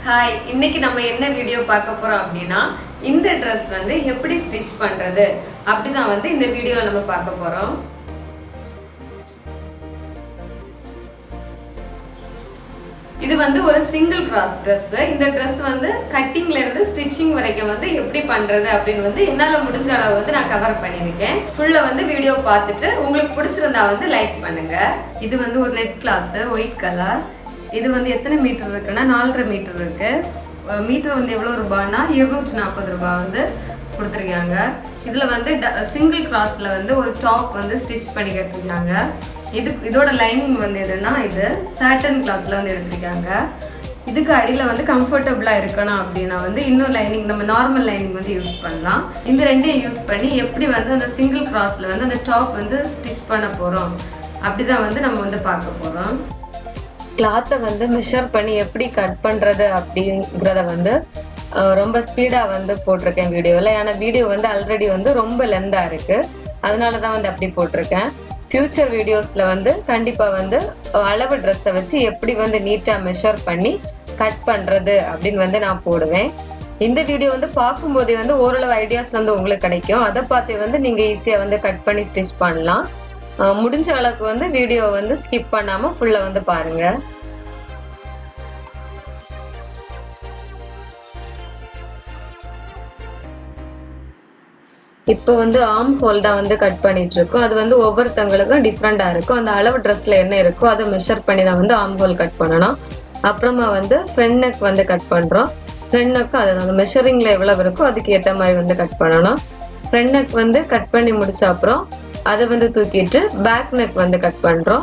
Hi, இன்னைக்கு நம்ம என்ன வீடியோ பார்க்க போறோம் அப்படின்னா இந்த Dress வந்து எப்படி ஸ்டிச் பண்றது அப்படிதான் வந்து இந்த வீடியோல நம்ம பார்க்க போறோம். இது வந்து ஒரு சிங்கிள் கிராஸ் Dress. இந்த Dress வந்து கட்டிங்ல இருந்து ஸ்டிச்சிங் வரைக்கும் வந்து எப்படி பண்றது அப்படின்னு வந்து என்னால முடிஞ்ச அளவு வந்து நான் கவர் பண்ணிருக்கேன். ஃபுல்லா வந்து வீடியோ பார்த்துட்டு உங்களுக்கு பிடிச்சிருந்தா வந்து லைக் பண்ணுங்க. இது வந்து ஒரு நெட் கிளாத் ஒயிட் கலர். இது வந்து எத்தனை மீட்டர் இருக்குன்னா 4.5 மீட்டர் இருக்கு. மீட்டர் வந்து எவ்வளவு ரூபாய்னா 240 ரூபாய் வந்து கொடுத்துருக்காங்க. இதுல வந்து சிங்கிள் கிராஸ்ல வந்து ஒரு டாப் வந்து ஸ்டிச் பண்ணி கட்டிருக்காங்க. இதோட லைனிங் வந்து எதுன்னா இது சாட்டன் கிளாத்ல வந்து எடுத்திருக்காங்க. இதுக்கு அடியில வந்து கம்ஃபர்டபுளா இருக்கணும் அப்படின்னா வந்து இன்னொரு லைனிங் நம்ம நார்மல் லைனிங் வந்து யூஸ் பண்ணலாம். இந்த ரெண்டையும் யூஸ் பண்ணி எப்படி வந்து அந்த சிங்கிள் கிராஸ்ல வந்து அந்த டாப் வந்து ஸ்டிச் பண்ண போறோம் அப்படிதான் வந்து நம்ம வந்து பார்க்க போறோம். கிளாத்தை வந்து மெஷர் பண்ணி எப்படி கட் பண்றது அப்படிங்கிறத வந்து ரொம்ப ஸ்பீடா வந்து போட்டிருக்கேன் வீடியோல. ஏன்னா வீடியோ வந்து ஆல்ரெடி வந்து ரொம்ப லென்தா இருக்கு, அதனாலதான் வந்து அப்படி போட்டிருக்கேன். ஃபியூச்சர் வீடியோஸ்ல வந்து கண்டிப்பா வந்து அளவு ட்ரெஸ்ஸை வச்சு எப்படி வந்து நீட்டா மெஷர் பண்ணி கட் பண்றது அப்படின்னு வந்து நான் போடுவேன். இந்த வீடியோ வந்து பார்க்கும்போதே வந்து ஓரளவு ஐடியாஸ் வந்து உங்களுக்கு கிடைக்கும். அதை பார்த்து வந்து நீங்க ஈஸியா வந்து கட் பண்ணி ஸ்டிச் பண்ணலாம். முடிஞ்ச அளவுக்கு வந்து வீடியோ வந்து ஸ்கிப் பண்ணாம ஃபுல்லா வந்து பாருங்க. இப்போ வந்து ஆர்ம் ஹோல் தான் வந்து கட் பண்ணிட்டு இருக்கோம். அது வந்து ஒவ்வொருத்தவங்களுக்கும் டிஃப்ரெண்டா இருக்கும். அந்த அளவு ட்ரெஸ்ல என்ன இருக்கோ அதை மெஷர் பண்ணி தான் வந்து ஆர்ம் ஹோல் கட் பண்ணணும். அப்புறமா வந்து ஃப்ரண்ட் நெக் வந்து கட் பண்றோம். ஃப்ரண்ட் நெக் அது அந்த மெஷரிங்ல எவ்வளவு இருக்கோ அதுக்கு ஏற்ற மாதிரி வந்து கட் பண்ணணும். ஃப்ரண்ட் நெக் வந்து கட் பண்ணி முடிச்ச அப்புறம் அதை வந்து தூக்கிட்டு பேக் நெக் வந்து கட் பண்றோம்.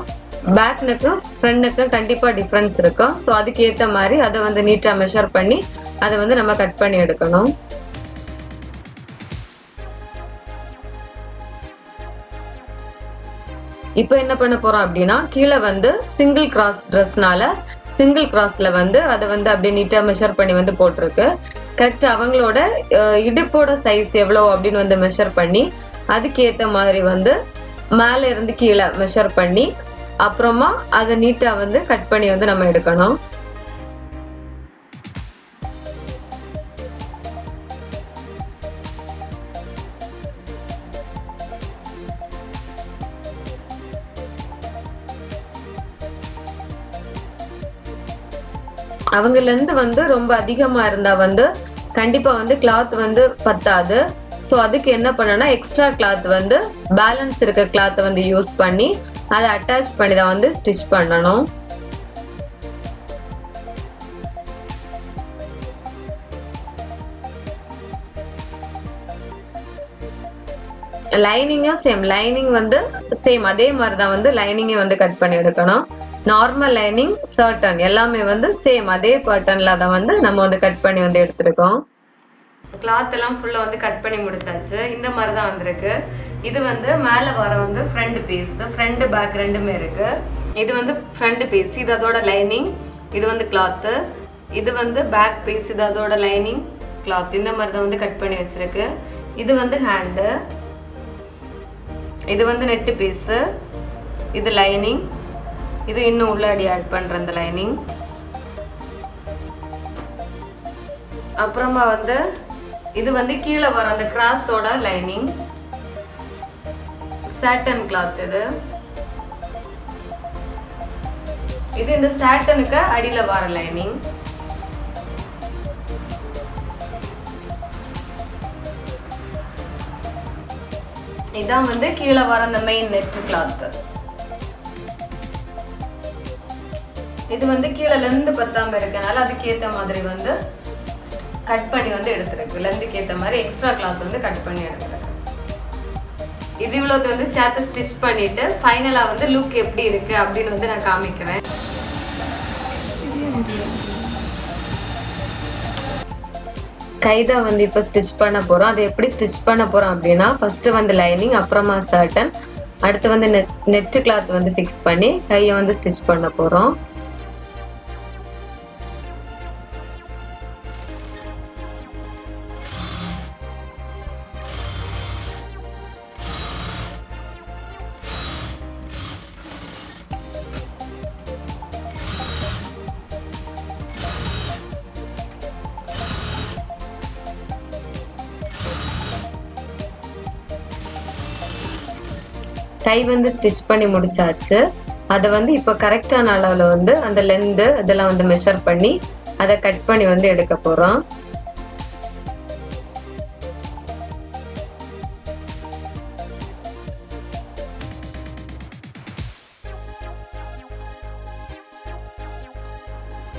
பேக் நெக்கும் ஃப்ரண்ட் நெக்கும் கண்டிப்பா டிஃபரன்ஸ் இருக்கும். ஸோ அதுக்கு ஏற்ற மாதிரி அதை வந்து நீட்டா மெஷர் பண்ணி அதை வந்து நம்ம கட் பண்ணி எடுக்கணும். இப்போ என்ன பண்ண போறோம் அப்படின்னா கீழே வந்து சிங்கிள் கிராஸ் ட்ரெஸ்னால சிங்கிள் கிராஸ்ல வந்து அதை வந்து அப்படியே நீட்டா மெஷர் பண்ணி வந்து போட்டிருக்கு. கரெக்ட் அவங்களோட இடுப்போட சைஸ் எவ்வளோ அப்படின்னு வந்து மெஷர் பண்ணி அதுக்கு ஏத்த மாதிரி வந்து மேல இருந்து கீழே மெஷர் பண்ணி அப்புறமா அதை நீட்டா வந்து கட் பண்ணி வந்து நம்ம எடுக்கணும். அவங்கல இருந்து வந்து ரொம்ப அதிகமா இருந்தா வந்து கண்டிப்பா வந்து கிளாத் வந்து பத்தாது. ஸோ அதுக்கு என்ன பண்ணனா எக்ஸ்ட்ரா கிளாத் வந்து பேலன்ஸ் இருக்க கிளாத் வந்து யூஸ் பண்ணி அதை அட்டாச் பண்ணி தான் வந்து ஸ்டிச் பண்ணணும். லைனிங்கும் லைனிங் வந்து அதே மாதிரி தான் வந்து லைனிங்கை வந்து கட் பண்ணி எடுக்கணும். நார்மல் லைனிங் சர்டன் எல்லாமே வந்து அதே பேட்டர்ன்ல தான் வந்து நம்ம வந்து கட் பண்ணி வந்து எடுத்துருக்கோம். கிளாத் எல்லாம் ஃபுல்லா வந்து கட் பண்ணி முடிச்சாச்சு. இந்த மாதிரி தான் வந்திருக்கு. இது வந்து மேல வர வந்து ஃப்ரண்ட் பீஸ், ஃப்ரண்ட் பேக் ரெண்டுமே இருக்கு. இது வந்து ஃப்ரண்ட் பீஸ், இது அதோட லைனிங். இது வந்து கிளாத். இது வந்து பேக் பீஸ், இது அதோட லைனிங் கிளாத். இந்த மாதிரி தான் வந்து கட் பண்ணி வச்சிருக்கு. இது வந்து ஹேண்டு. இது வந்து நெட் பீஸ். இது லைனிங். இது இன்னும் உள்ளாடி ஆட் பண்ற அந்த லைனிங். அப்புறமா வந்து இது வந்து கீழே வர அந்த கிராஸோட லைனிங். சாட்டன் கிளாத் இது இந்த சாட்டனுக்கு அடியில வர லைனிங். இதான் வந்து கீழே வர அந்த மெயின் நெட் கிளாத். இது வந்து கீழே லெந்து பத்தாம இருக்கனால அதுக்கு ஏத்த மாதிரி வந்து கட் பண்ணி வந்து எடுத்துருக்கு. லெந்துக்கு ஏத்த மாதிரி எக்ஸ்ட்ரா கிளாத் வந்து கட் பண்ணி எடுத்துருக்கு. இது இவ்வளவு வந்து சேர்த்து ஸ்டிச் பண்ணிட்டு ஃபைனலா வந்து லுக் எப்படி இருக்கு அப்படின்னு வந்து நான் காமிக்கிறேன். கைதான் வந்து இப்ப ஸ்டிச் பண்ண போறோம். அது எப்படி ஸ்டிச் பண்ண போறோம் அப்படின்னா ஃபர்ஸ்ட் வந்து லைனிங், அப்புறமா சர்டன், அடுத்து வந்து நெட் கிளாத் வந்து ஃபிக்ஸ் பண்ணி கையை வந்து ஸ்டிச் பண்ண போறோம். கை வந்து ஸ்டிச் பண்ணி முடிச்சாச்சு. அதை வந்து இப்போ கரெக்டான அளவில் வந்து அந்த லென்த்து இதெல்லாம் வந்து மெஷர் பண்ணி அதை கட் பண்ணி வந்து எடுக்க போகிறோம்.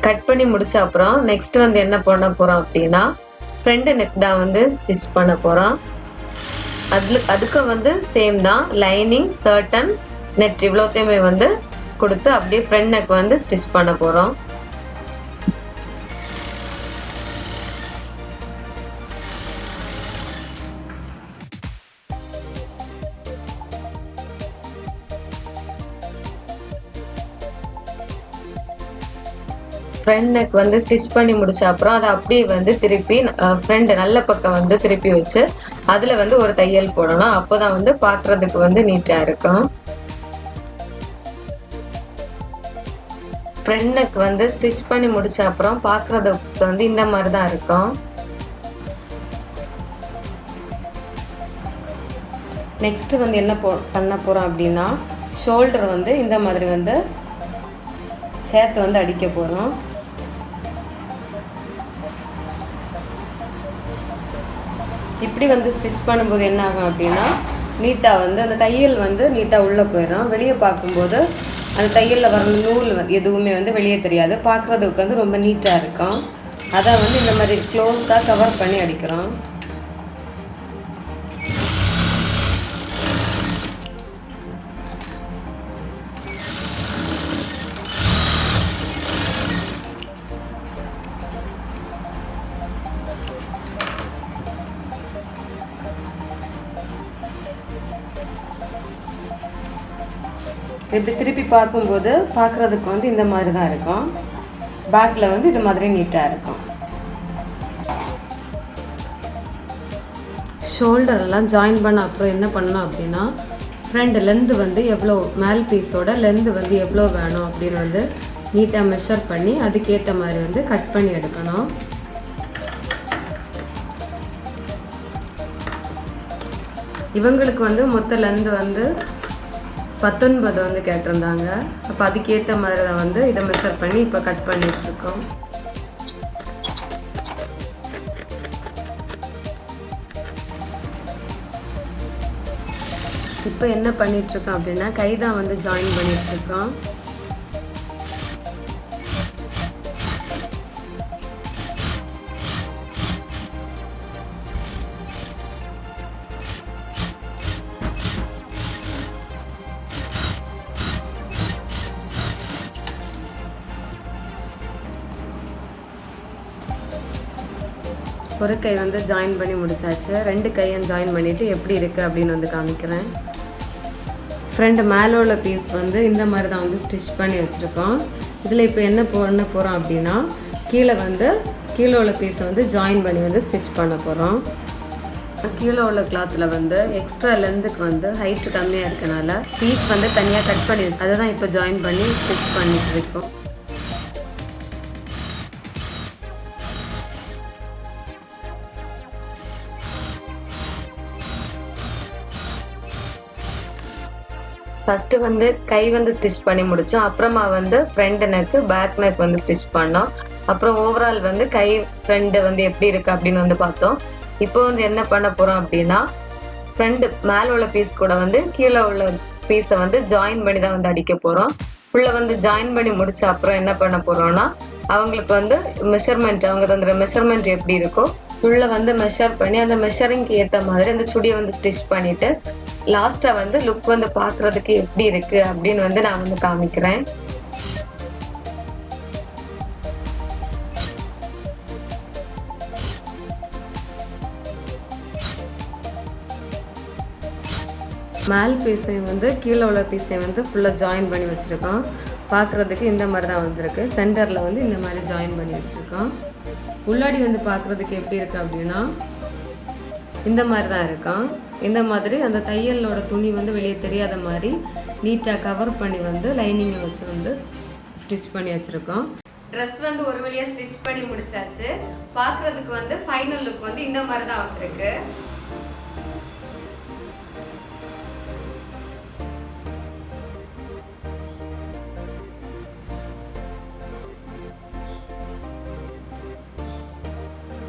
கட் பண்ணி முடிச்ச அப்புறம் நெக்ஸ்ட் வந்து என்ன பண்ண போறோம் அப்படின்னா ஃப்ரண்ட் நெக் தான் வந்து ஸ்டிச் பண்ண போறோம். அதுக்கு வந்து சேம் தான், லைனிங், சர்டன், நெட் இவ்வளோத்தையுமே வந்து கொடுத்து அப்படியே ஃப்ரண்ட் நெக் வந்து ஸ்டிச் பண்ண போறோம். ஃப்ரண்ட் நெக் வந்து ஸ்டிச் பண்ணி முடிச்ச அப்புறம் அதை அப்படியே வந்து திருப்பி ஃப்ரண்ட் நல்ல பக்கம் வந்து திருப்பி வச்சு அதில் வந்து ஒரு தையல் போடணும். அப்போதான் வந்து பார்க்குறதுக்கு வந்து நீட்டாக இருக்கும். ஃப்ரண்ட் நெக் வந்து ஸ்டிச் பண்ணி முடிச்ச அப்புறம் பார்க்குறதுக்கு வந்து இந்த மாதிரி தான் இருக்கும். நெக்ஸ்ட் வந்து என்ன பண்ண போகிறோம் அப்படின்னா ஷோல்டர் வந்து இந்த மாதிரி வந்து சேர்த்து வந்து அடிக்க போகிறோம். இப்படி வந்து ஸ்டிச் பண்ணும்போது என்ன ஆகும் அப்படின்னா நீட்டாக வந்து அந்த தையல் வந்து நீட்டாக உள்ளே போயிடும். வெளியே பார்க்கும்போது அந்த தையலில் வர நூல் எதுவுமே வந்து வெளியே தெரியாது, பார்க்குறதுக்கு வந்து ரொம்ப நீட்டாக இருக்கும். அதை வந்து இந்த மாதிரி க்ளோஸாக கவர் பண்ணி அடிக்கிறோம். இப்படி திருப்பி பார்க்கும்போது பார்க்குறதுக்கு வந்து இந்த மாதிரி தான் இருக்கும். பேக்கில் வந்து இது மாதிரி நீட்டாக இருக்கும். ஷோல்டரெல்லாம் ஜாயின் பண்ண அப்புறம் என்ன பண்ணணும் அப்படின்னா ஃப்ரண்ட் லென்த்து வந்து எவ்வளோ, மேல் பீஸோட லென்த்து வந்து எவ்வளோ வேணும் அப்படின்னு வந்து நீட்டாக மெஷர் பண்ணி அதுக்கேற்ற மாதிரி வந்து கட் பண்ணி எடுக்கணும். இவங்களுக்கு வந்து மொத்த லென்த்து வந்து 19 வந்து கேட்டிருந்தாங்க. அப்போ அதுக்கேற்ற மாதிரி தான் வந்து இதை மெஷர் பண்ணி இப்போ கட் பண்ணிட்டு இருக்கோம். இப்போ என்ன பண்ணிட்டு இருக்கோம் அப்படின்னா கை தான் வந்து ஜாயின் பண்ணிட்டு இருக்கோம். ஒரு கை வந்து ஜாயின் பண்ணி முடிச்சாச்சு. ரெண்டு கையும் ஜாயின் பண்ணிவிட்டு எப்படி இருக்குது அப்படின்னு வந்து காமிக்கிறேன். ஃப்ரண்ட் மேலே உள்ள பீஸ் வந்து இந்த மாதிரி தான் வந்து ஸ்டிச் பண்ணி வச்சுருக்கோம். இதில் இப்போ என்ன பண்ண போகிறோம் அப்படின்னா கீழே உள்ள பீஸை வந்து ஜாயின் பண்ணி வந்து ஸ்டிச் பண்ண போகிறோம். கீழே உள்ள கிளாத்தில் வந்து எக்ஸ்ட்ரா லென்த்துக்கு வந்து ஹைட்டு கம்மியாக இருக்கனால பீஸ் வந்து தனியாக கட் பண்ணி வச்சு அதை தான் இப்போ ஜாயின் பண்ணி ஸ்டிச் பண்ணிட்டு இருக்கோம். ஃபஸ்ட்டு வந்து கை வந்து ஸ்டிச் பண்ணி முடித்தோம். அப்புறமா வந்து ஃப்ரண்ட் நெக்கு, பேக் நெக் வந்து ஸ்டிச் பண்ணோம். அப்புறம் ஓவரால் வந்து கை ஃப்ரண்ட் வந்து எப்படி இருக்குது அப்படின்னு வந்து பார்த்தோம். இப்போ வந்து என்ன பண்ண போகிறோம் அப்படின்னா ஃப்ரண்ட் மேலே உள்ள பீஸ் கூட வந்து கீழே உள்ள பீஸை வந்து ஜாயின் பண்ணி தான் வந்து அடிக்க போகிறோம். உள்ளே வந்து ஜாயின் பண்ணி முடிச்ச அப்புறம் என்ன பண்ண போகிறோம்னா அவங்களுக்கு வந்து மெஷர்மெண்ட், அவங்க தந்துற மெஷர்மெண்ட் எப்படி இருக்கோ உள்ளே வந்து மெஷர் பண்ணி அந்த மெஷரிங்க்கு ஏற்ற மாதிரி அந்த சுடியை வந்து ஸ்டிச் பண்ணிவிட்டு லாஸ்ட்டாக வந்து லுக் வந்து பார்க்குறதுக்கு எப்படி இருக்குது அப்படின்னு வந்து நான் வந்து காமிக்கிறேன். மேல் பீஸையும் வந்து கீழே உள்ள பீஸையும் வந்து ஃபுல்லாக ஜாயின் பண்ணி வச்சுருக்கோம். பார்க்குறதுக்கு இந்த மாதிரி தான் வந்திருக்கு. சென்டரில் வந்து இந்த மாதிரி ஜாயின் பண்ணி வச்சுருக்கோம். உள்ளாடி வந்து பார்க்குறதுக்கு எப்படி இருக்குது அப்படின்னா இந்த மாதிரி தான் இருக்கும். இந்த மாதிரி அந்த தையலோட துணி வந்து வெளியே தெரியாத மாதிரி நீட்டாக கவர் பண்ணி வந்து லைனிங்கை வச்சு வந்து ஸ்டிச் பண்ணி வச்சுருக்கோம். ட்ரெஸ் வந்து ஒரு வழியாக ஸ்டிச் பண்ணி முடிச்சாச்சு. பார்க்குறதுக்கு வந்து ஃபைனல் லுக் வந்து இந்த மாதிரி தான் வந்திருக்கு.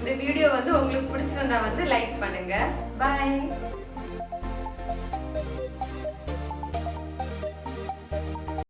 இந்த வீடியோ வந்து உங்களுக்கு பிடிச்சிருந்தா வந்து லைக் பண்ணுங்க. பை.